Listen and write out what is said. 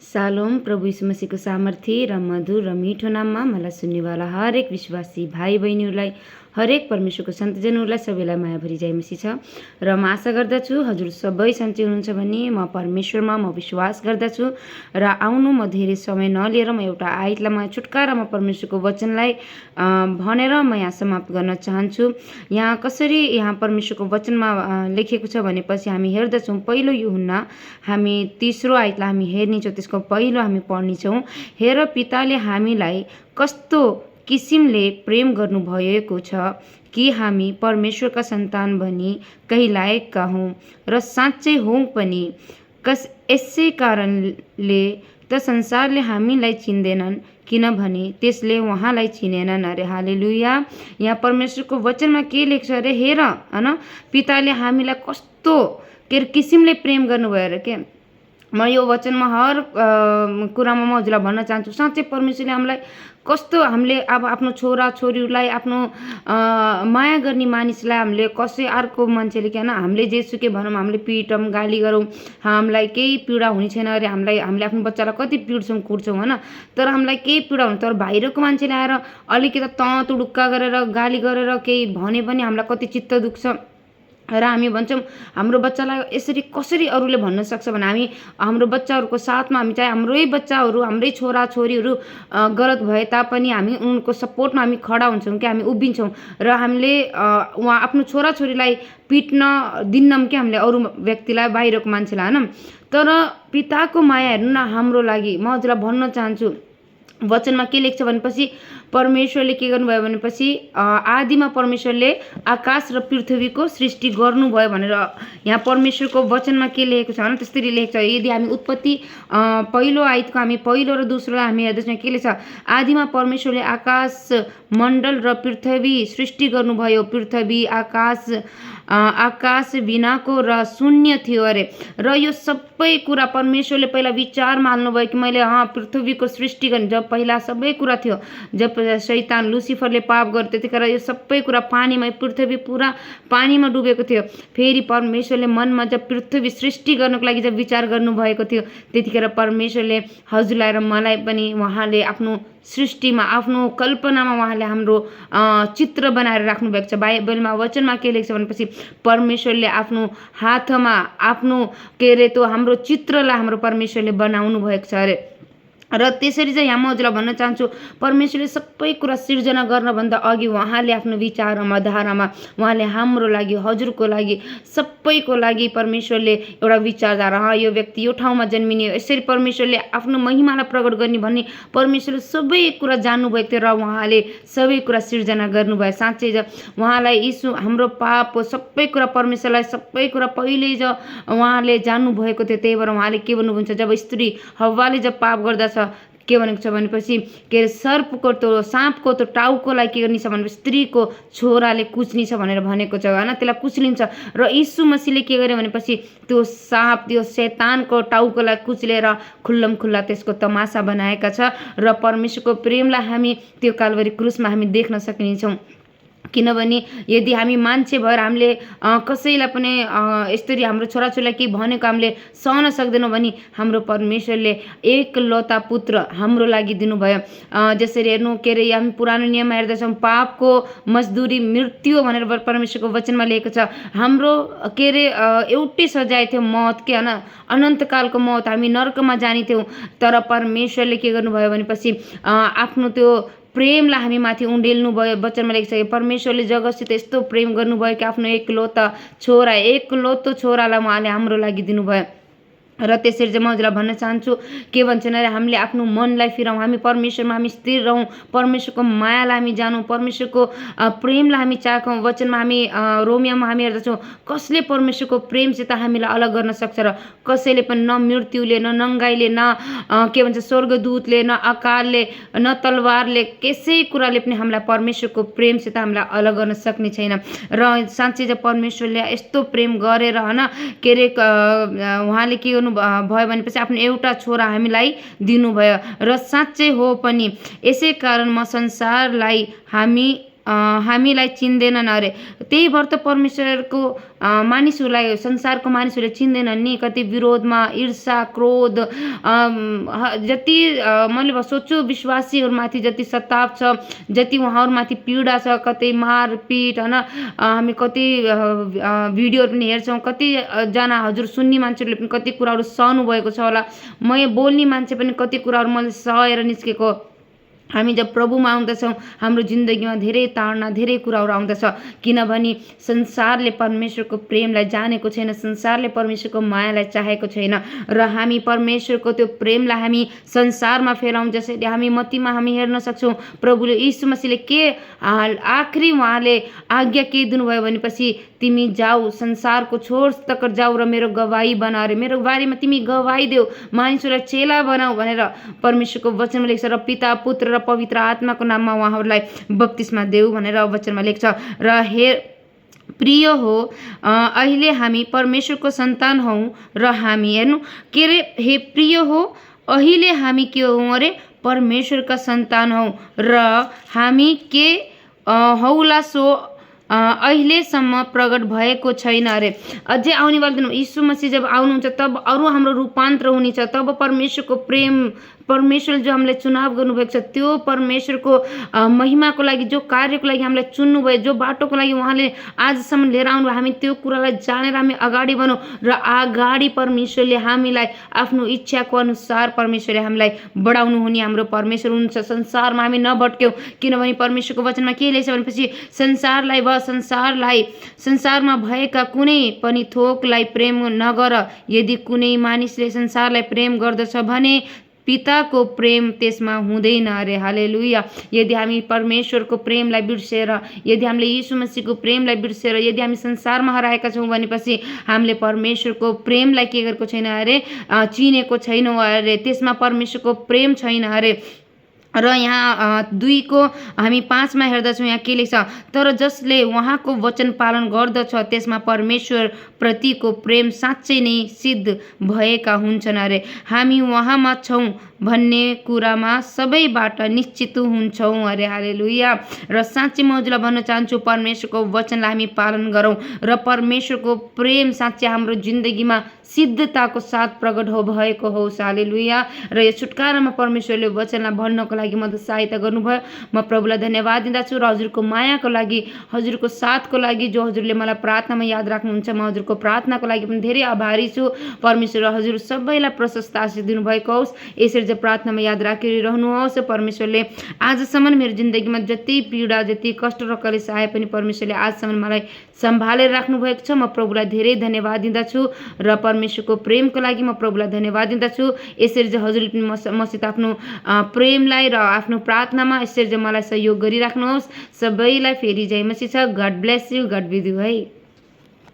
Shalom. प्रभु यीशु मसीहको सामर्थ्य र मधुर र मिठो नाममा मलाई सुन्नेवाला हरेक विश्वासी भाइ बहिनीहरूलाई, हरेक परमेश्वरको सन्तजनहरूलाई सबैलाई मायाभरि जय मसीह छ। र म आशा गर्दछु हजुर सबै सन्चै हुनुहुन्छ भने म परमेश्वरमा म विश्वास गर्दछु। र आउनु म धेरै समय नलिएर म एउटा आयतलाई म छुटकारामा परमेश्वरको वचनलाई भनेर म यहाँ समाप्त गर्न चाहन्छु। यहाँ कसरी यहाँ परमेश्वरको वचनमा लेखेको छ भनेपछि हामी हेर्दछौँ। पहिलो यूहन्ना हामी 3रो आयतलाई हामी हेर्नेछौँ। त्यसको पहिलो हामी पढ्नेछौँ। हेर, पिताले हामीलाई कस्तो किसिमले प्रेम गर्नुभएको छ कि हामी परमेश्वरका सन्तान भनी कहिलाएका हौँ, र साँच्चै हौँ पनि। यसै कारणले त संसारले हामीलाई चिन्दैनन्, किनभने त्यसले उहाँलाई चिनेनन्। अरे हालेलुया। यहाँ परमेश्वरको वचनमा के लेख्छ अरे, हेर हैन, पिताले हामीलाई कस्तो किसिमले प्रेम गर्नुभयो अरे के। म यो वचनमा हर कुरामा म हजुरलाई भन्न चाहन्छु, साँच्चै परमेश्वरले हामीलाई कस्तो, हामीले अब आफ्नो छोरा छोरीहरूलाई, आफ्नो माया गर्ने मानिसलाई हामीले कसै अर्को मान्छेले के होइन, हामीले जेसुकै भनौँ, हामीले पिटौँ गाली गरौँ, हामीलाई केही पीडा हुने छैन अरे। हामीले आफ्नो बच्चालाई कति पिट्छौँ कुट्छौँ होइन, तर हामीलाई केही पीडा हुने, तर बाहिरको मान्छेले आएर अलिकति तुडुक्का गरेर गाली गरेर केही भने पनि हामीलाई कति चित्त दुख्छ। र हामी भन्छौँ हाम्रो बच्चालाई यसरी कसरी अरूले भन्न सक्छ भने, हामी हाम्रो बच्चाहरूको साथमा, हामी चाहे हाम्रै बच्चाहरू, हाम्रै छोरा छोरीहरू गलत भए तापनि हामी उनको सपोर्टमा हामी खडा हुन्छौँ कि हामी उभिन्छौँ। र हामीले उहाँ आफ्नो छोरा छोरीलाई पिट्न दिन्नौँ कि हामीले अरू व्यक्तिलाई, बाहिरको मान्छेलाई होइन। तर पिताको माया हेर्नु न हाम्रो लागि। म हजुरलाई भन्न चाहन्छु, वचनमा के लेख्छ भनेपछि, परमेश्वरले के गर्नुभयो भनेपछि, आदिमा परमेश्वरले आकाश र पृथ्वीको सृष्टि गर्नुभयो भनेर यहाँ परमेश्वरको वचनमा के लेखेको छ भने त्यसरी लेख्छ। यदि हामी उत्पत्ति पहिलो आयतको हामी पहिलो र दोस्रोलाई हामी हेर्दैछौँ, के लेख्छ, आदिमा परमेश्वरले आकाश मण्डल र पृथ्वी सृष्टि गर्नुभयो। पृथ्वी आकाश बिनाको र शून्य थियो अरे। र यो सबै कुरा परमेश्वरले पहिला विचारमा हाल्नुभयो कि मैले पृथ्वीको सृष्टि गर्ने। जब पहिला सबै कुरा थियो, जब शैतान लुसिफरले पाप गर्यो त्यतिखेर यो सबै कुरा पानीमा, पृथ्वी पुरा पानीमा डुबेको थियो। फेरि परमेश्वरले मनमा जब पृथ्वी सृष्टि गर्नको लागि जब विचार गर्नुभएको थियो, त्यतिखेर परमेश्वरले हजुरलाई र मलाई पनि उहाँले आफ्नो सृष्टिमा, आफ्नो कल्पनामा उहाँले हाम्रो चित्र बनाएर राख्नु भएको छ। बाइबलमा वचनमा के लेख्छ भनेपछि, परमेश्वरले आफ्नो हातमा आफ्नो के अरे त्यो हाम्रो चित्रलाई हाम्रो परमेश्वरले बनाउनु भएको छ अरे। र त्यसरी चाहिँ यहाँ म हजुरलाई भन्न चाहन्छु, परमेश्वरले सबै कुरा सिर्जना गर्नभन्दा अघि उहाँले आफ्नो विचारमा, धारामा उहाँले हाम्रो लागि, हजुरको लागि, सबैको लागि परमेश्वरले एउटा विचारधारा, यो व्यक्ति यो ठाउँमा जन्मिने, यसरी परमेश्वरले आफ्नो महिमालाई प्रकट गर्ने भन्ने परमेश्वरले सबै कुरा जान्नुभएको थियो। र उहाँले सबै कुरा सिर्जना गर्नुभयो। साँच्चै उहाँलाई यीशु हाम्रो पाप सबै कुरा परमेश्वरलाई सबै कुरा पहिल्यै उहाँले जान्नुभएको थियो। त्यही भएर उहाँले के भन्नुहुन्छ, जब स्त्री हव्वाले जब पाप गर्दछ के भनेको छ भनेपछि, के अरे सर्पको त्यो साँपको त्यो टाउकोलाई के गर्ने छ भनेपछि स्त्रीको छोराले कुच्ने छ भनेर भनेको छ होइन, त्यसलाई कुच्लिन्छ। र यीशु मसीहले के गर्यो भनेपछि त्यो साँप, त्यो शैतानको टाउकोलाई कुच्लेर खुल्लम खुल्ला त्यसको तमासा बनाएका छ। र परमेश्वरको प्रेमलाई हामी त्यो काल्भरी क्रुसमा हामी देख्न सक्नेछौँ। किनभने यदि हामी मान्छे भएर हामीले कसैलाई पनि यसरी हाम्रो छोराछोरीलाई केही भनेको हामीले सहन सक्दैनौँ भने हाम्रो परमेश्वरले एकलौता पुत्र हाम्रो लागि दिनुभयो। जसरी हेर्नु, के अरे हामी पुरानो नियममा हेर्दछौँ, पापको मजदुरी मृत्यु भनेर परमेश्वरको वचनमा लेखेको छ। हाम्रो के अरे एउटै सजाय थियो, मौत, के होइन, अनन्तकालको मौत, हामी नर्कमा जाने थियौँ। तर परमेश्वरले के गर्नुभयो भनेपछि आफ्नो त्यो प्रेमलाई हामी माथि उडेल्नु भयो। वचनमा लेख्छ, परमेश्वरले जगतसित यस्तो प्रेम गर्नुभयो कि आफ्नो एकलौतो छोरालाई उहाँले हाम्रो लागि दिनुभयो। र त्यसरी चाहिँ म हजुरलाई भन्न चाहन्छु, के भन्छन् अरे, हामीले आफ्नो मनलाई फिराउँ, हामी परमेश्वरमा हामी स्थिर रहौँ, परमेश्वरको मायालाई हामी जानौँ, परमेश्वरको प्रेमलाई हामी चाखौँ। वचनमा हामी रोमियोमा हामी हेर्दछौँ, कसले परमेश्वरको प्रेमसित हामीलाई अलग गर्न सक्छ र कसैले पनि, न मृत्युले, न नङ्गाइले, न के भन्छ स्वर्गदूतले, न अकालले, न तलवारले, कसै कुराले पनि हामीलाई परमेश्वरको प्रेमसित हामीलाई अलग गर्न सक्ने छैन। र साँच्चै चाहिँ परमेश्वरले यस्तो प्रेम गरेर होइन, के अरे उहाँले के गर्नु भयो भनेपछि आफ्नो एउटा छोरा हामीलाई दिनुभयो। र साँच्चै हो पनि, यसै कारण म संसारलाई हामी हामीलाई चिन्दैनन् अरे। त्यही भएर त परमेश्वरको मानिसहरूलाई, संसारको मानिसहरूले चिन्दैनन् नि। कति विरोधमा, ईर्षा, क्रोध, जति मैले सोध्छु विश्वासीहरूमाथि जति सताव छ, जति उहाँहरूमाथि पीडा छ, कतै मारपिट होइन, हामी कति भिडियोहरू पनि हेर्छौँ। कतिजना हजुर सुन्ने मान्छेहरूले पनि कति कुराहरू सहनु भएको छ होला। म बोल्ने मान्छे पनि कति कुराहरू मैले सहेर निस्केको। हामी जब प्रभुमा आउँदछौँ हाम्रो जिन्दगीमा धेरै ताडना, धेरै कुराहरू आउँदछ। किनभने संसारले परमेश्वरको प्रेमलाई जानेको छैन, संसारले परमेश्वरको मायालाई चाहेको छैन, र हामी परमेश्वरको त्यो प्रेमलाई हामी संसारमा फैलाउँ। जसरी हामी मत्तीमा हामी हेर्न सक्छौँ प्रभुले यीशु मसीहले के आखिरी उहाँले आज्ञा के दिनुभयो भनेपछि, तिमी जाऊ, संसारको छोर तक जाऊ र मेरो गवाही बना रे। मेरो बारेमा तिमी गवाही देऊ, मानिसहरूलाई चेला बनाऊ भनेर परमेश्वरको वचनमा लेख्छ। र पिता, पुत्र र पवित्र आत्माको नाममा उहाँहरूलाई बप्तिस्मा देऊ भनेर वचनमा लेख्छ। र प्रिय हो, अहिले हामी परमेश्वरको सन्तान हौँ र हामी हेर्नु के अरे, हे प्रिय हो, अहिले हामी के हौँ अरे, परमेश्वरका सन्तान हौँ र हामी के हौला सो अहिलेसम्म प्रकट भएको छैन अरे। अझै आउनेवाला दिन यीशु मसीह जब आउनुहुन्छ तब अरू हाम्रो रूपान्तर हुनेछ। तब परमेश्वरको प्रेम, परमेश्वरले जो हामीलाई चुनाव गर्नुभएको छ त्यो परमेश्वरको महिमाको लागि, जो कार्यको लागि हामीलाई चुन्नुभयो, जो बाटोको लागि उहाँले आजसम्म लिएर आउनुभयो, हामी त्यो कुरालाई जानेर हामी अगाडि बढौँ र अगाडि परमेश्वरले हामीलाई आफ्नो इच्छाको अनुसार परमेश्वरले हामीलाई बढाउनु हुने हाम्रो परमेश्वर हुनुहुन्छ। संसारमा हामी नभट्क्यौँ, किनभने परमेश्वरको वचनमा के लेख्छ भनेपछि, संसारमा भएका कुनै पनि थोकलाई प्रेम नगर। यदि कुनै मानिसले संसारलाई प्रेम गर्दछ भने पिताको प्रेम त्यसमा हुँदैन अरे। हालेलुया। यदि हामी परमेश्वरको प्रेमलाई बिर्सेर, यदि हामीले यीशु मसीहको प्रेमलाई बिर्सेर यदि हामी संसारमा हराएका छौँ भनेपछि हामीले परमेश्वरको प्रेमलाई के गरेको छैन अरे, चिनेको छैनौँ अरे। त्यसमा परमेश्वरको प्रेम छैन अरे। र यहाँ 2 को हामी 5 मा हेर्दछौँ, यहाँ के लेख्छ, तर जसले उहाँको वचन पालन गर्दछ त्यसमा परमेश्वर प्रतिको प्रेम साँच्चै नै सिद्ध भएका हुन्छन् अरे। हामी उहाँमा छौँ भन्ने कुरामा सबैबाट निश्चित हुन्छौँ अरे। हालेलुया। र साँच्चै म हजुरलाई भन्न चाहन्छु, परमेश्वरको वचनलाई हामी पालन गरौँ र परमेश्वरको प्रेम साँच्चै हाम्रो जिन्दगीमा सिद्धताको साथ प्रकट भएको होस्। हालेलुया। र यो छुटकारामा परमेश्वरले वचनलाई भन्नको लागि मद्दत सहायता गर्नुभयो। म प्रभुलाई धन्यवाद दिँदछु र हजुरको मायाको लागि, हजुरको साथको लागि, जो हजुरले मलाई प्रार्थनामा याद राख्नुहुन्छ, म हजुरको प्रार्थनाको लागि पनि धेरै आभारी छु। परमेश्वर हजुर सबैलाई प्रशस्त आशीष दिनुभएको होस्। यसरी चाहिँ प्रार्थनामा याद राखिरहनुहोस्। परमेश्वरले आजसम्म मेरो जिन्दगीमा जति पीडा, जति कष्ट र कलेश आए पनि परमेश्वरले आजसम्म मलाई सम्हालेर राख्नुभएको छ। म प्रभुलाई धेरै धन्यवाद दिँदछु र परमेश्वरको प्रेमको लागि म प्रभुलाई धन्यवाद दिँदछु। यसरी चाहिँ हजुरले पनि मसित आफ्नो प्रेमलाई र आफ्नो प्रार्थनामा यसरी चाहिँ मलाई सहयोग गरिराख्नुहोस्। सबैलाई फेरि जय मसीह छ। God bless you, God with you है।